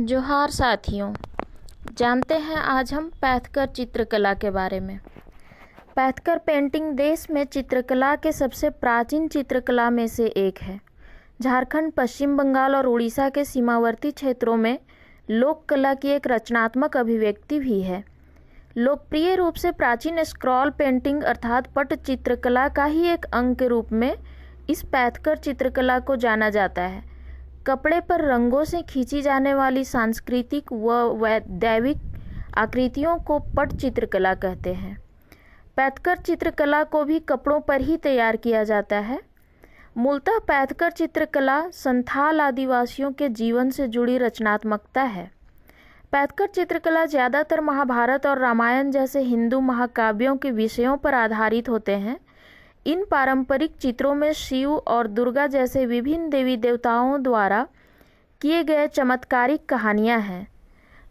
जोहार साथियों, जानते हैं आज हम पैथकर चित्रकला के बारे में। पैथकर पेंटिंग देश में चित्रकला के सबसे प्राचीन चित्रकला में से एक है। झारखंड, पश्चिम बंगाल और उड़ीसा के सीमावर्ती क्षेत्रों में लोक कला की एक रचनात्मक अभिव्यक्ति भी है। लोकप्रिय रूप से प्राचीन स्क्रॉल पेंटिंग अर्थात पट चित्रकला का ही एक अंग के रूप में इस पैथकर चित्रकला को जाना जाता है। कपड़े पर रंगों से खींची जाने वाली सांस्कृतिक व दैविक आकृतियों को पट चित्रकला कहते हैं। पैथकर चित्रकला को भी कपड़ों पर ही तैयार किया जाता है। मूलतः पैथकर चित्रकला संथाल आदिवासियों के जीवन से जुड़ी रचनात्मकता है। पैथकर चित्रकला ज़्यादातर महाभारत और रामायण जैसे हिंदू महाकाव्यों के विषयों पर आधारित होते हैं। इन पारंपरिक चित्रों में शिव और दुर्गा जैसे विभिन्न देवी देवताओं द्वारा किए गए चमत्कारिक कहानियां हैं।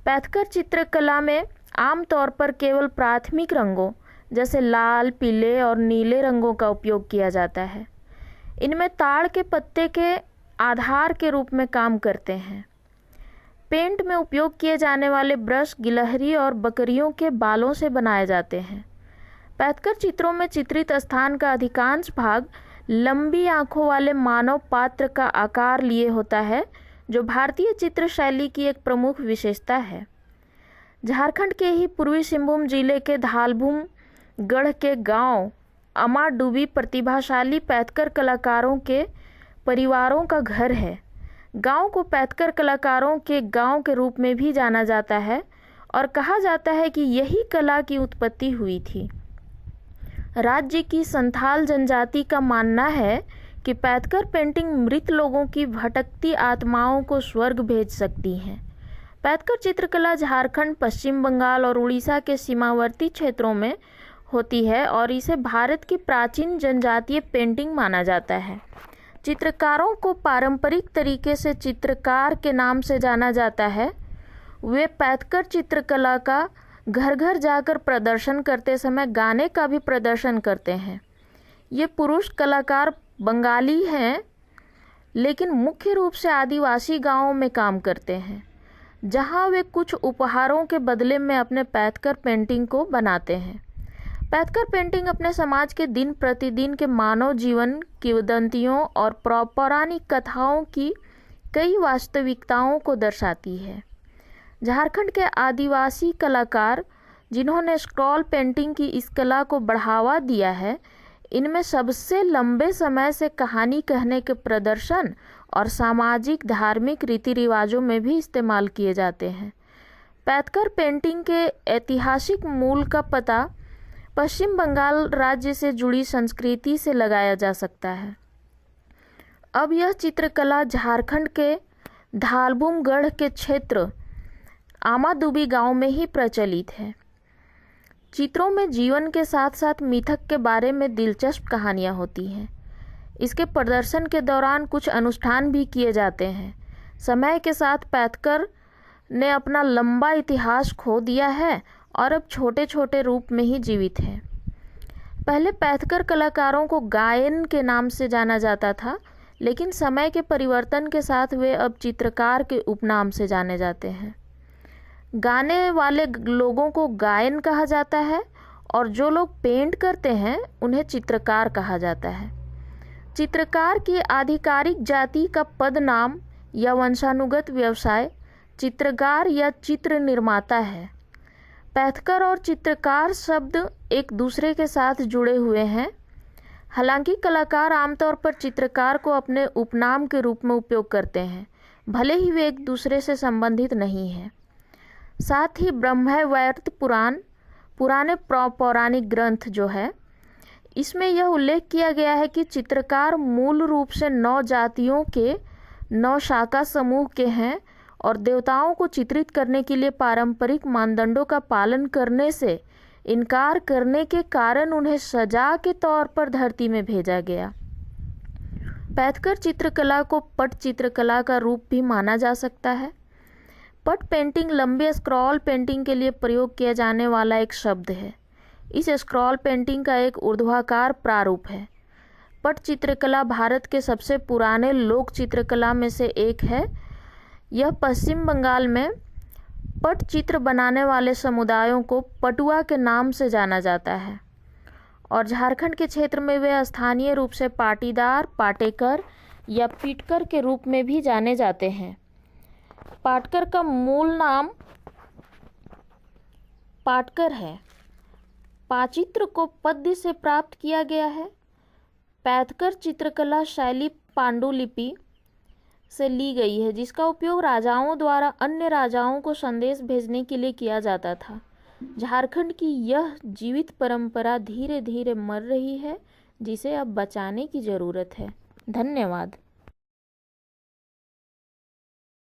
पैथकर चित्रकला में आमतौर पर केवल प्राथमिक रंगों जैसे लाल, पीले और नीले रंगों का उपयोग किया जाता है। इनमें ताड़ के पत्ते के आधार के रूप में काम करते हैं। पेंट में उपयोग किए जाने वाले ब्रश गिलहरी और बकरियों के बालों से बनाए जाते हैं। पैथकर चित्रों में चित्रित स्थान का अधिकांश भाग लंबी आंखों वाले मानव पात्र का आकार लिए होता है, जो भारतीय चित्र शैली की एक प्रमुख विशेषता है। झारखंड के ही पूर्वी सिंहभूम जिले के धालभूम गढ़ के गांव अमाडुबी प्रतिभाशाली पैथकर कलाकारों के परिवारों का घर है। गांव को पैथकर कलाकारों के गांव के रूप में भी जाना जाता है और कहा जाता है कि यही कला की उत्पत्ति हुई थी। राज्य की संथाल जनजाति का मानना है कि पैथकर पेंटिंग मृत लोगों की भटकती आत्माओं को स्वर्ग भेज सकती हैं। पैथकर चित्रकला झारखंड, पश्चिम बंगाल और उड़ीसा के सीमावर्ती क्षेत्रों में होती है और इसे भारत की प्राचीन जनजातीय पेंटिंग माना जाता है। चित्रकारों को पारंपरिक तरीके से चित्रकार के नाम से जाना जाता है। वे पैथकर चित्रकला का घर घर जाकर प्रदर्शन करते समय गाने का भी प्रदर्शन करते हैं। ये पुरुष कलाकार बंगाली हैं, लेकिन मुख्य रूप से आदिवासी गांवों में काम करते हैं, जहां वे कुछ उपहारों के बदले में अपने पैथकर पेंटिंग को बनाते हैं। पैथकर पेंटिंग अपने समाज के दिन प्रतिदिन के मानव जीवन, किंवदंतियों और पौराणिक कथाओं की कई वास्तविकताओं को दर्शाती है। झारखंड के आदिवासी कलाकार जिन्होंने स्क्रॉल पेंटिंग की इस कला को बढ़ावा दिया है, इनमें सबसे लंबे समय से कहानी कहने के प्रदर्शन और सामाजिक धार्मिक रीति रिवाजों में भी इस्तेमाल किए जाते हैं। पैथकर पेंटिंग के ऐतिहासिक मूल का पता पश्चिम बंगाल राज्य से जुड़ी संस्कृति से लगाया जा सकता है। अब यह चित्रकला झारखंड के धालभूमगढ़ के क्षेत्र आमादुबी गांव में ही प्रचलित है। चित्रों में जीवन के साथ साथ मिथक के बारे में दिलचस्प कहानियां होती हैं। इसके प्रदर्शन के दौरान कुछ अनुष्ठान भी किए जाते हैं। समय के साथ पैथकर ने अपना लंबा इतिहास खो दिया है और अब छोटे छोटे रूप में ही जीवित है। पहले पैथकर कलाकारों को गायन के नाम से जाना जाता था, लेकिन समय के परिवर्तन के साथ वे अब चित्रकार के उपनाम से जाने जाते हैं। गाने वाले लोगों को गायन कहा जाता है और जो लोग पेंट करते हैं उन्हें चित्रकार कहा जाता है। चित्रकार की आधिकारिक जाति का पद नाम या वंशानुगत व्यवसाय चित्रकार या चित्र निर्माता है। पैथकर और चित्रकार शब्द एक दूसरे के साथ जुड़े हुए हैं। हालांकि कलाकार आमतौर पर चित्रकार को अपने उपनाम के रूप में उपयोग करते हैं, भले ही वे एक दूसरे से संबंधित नहीं हैं। साथ ही ब्रह्मवैवर्त पुराण, पुराने पौराणिक ग्रंथ जो है, इसमें यह उल्लेख किया गया है कि चित्रकार मूल रूप से 9 जातियों के 9 शाखा समूह के हैं और देवताओं को चित्रित करने के लिए पारंपरिक मानदंडों का पालन करने से इनकार करने के कारण उन्हें सजा के तौर पर धरती में भेजा गया। पैथकर चित्रकला को पट चित्रकला का रूप भी माना जा सकता है। पट पेंटिंग लंबे स्क्रॉल पेंटिंग के लिए प्रयोग किया जाने वाला एक शब्द है। इस स्क्रॉल पेंटिंग का एक ऊर्ध्वाकार प्रारूप है। पट चित्रकला भारत के सबसे पुराने लोक चित्रकला में से एक है। यह पश्चिम बंगाल में पटचित्र बनाने वाले समुदायों को पटुआ के नाम से जाना जाता है और झारखंड के क्षेत्र में वे स्थानीय रूप से पाटीदार, पाटेकर या पिटकर के रूप में भी जाने जाते हैं। पाटकर का मूल नाम पाटकर है। पाचित्र को पद्य से प्राप्त किया गया है। पैथकर चित्रकला शैली पांडुलिपि से ली गई है, जिसका उपयोग राजाओं द्वारा अन्य राजाओं को संदेश भेजने के लिए किया जाता था। झारखंड की यह जीवित परंपरा धीरे धीरे मर रही है, जिसे अब बचाने की ज़रूरत है। धन्यवाद।